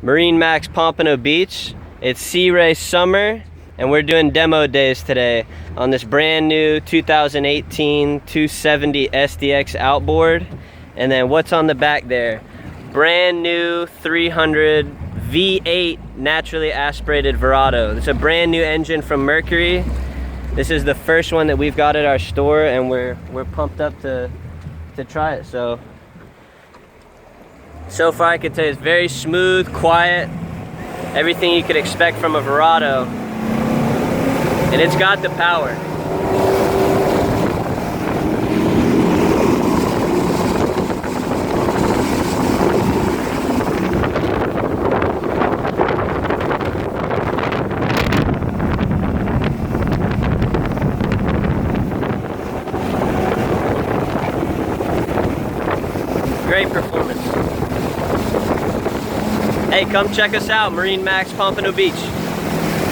MarineMax Pompano Beach. It's Sea Race Summer, and we're doing demo days today on this brand new 2018 270 SDX Outboard. And then what's on the back there? Brand new 300 V8 naturally aspirated Verado. It's a brand new engine from Mercury. This is the first one that we've got at our store, and we're pumped up to try it. So far I can tell you it's very smooth, quiet, everything you could expect from a Verado, and it's got the power. Great performance. Hey, come check us out, MarineMax Pompano Beach.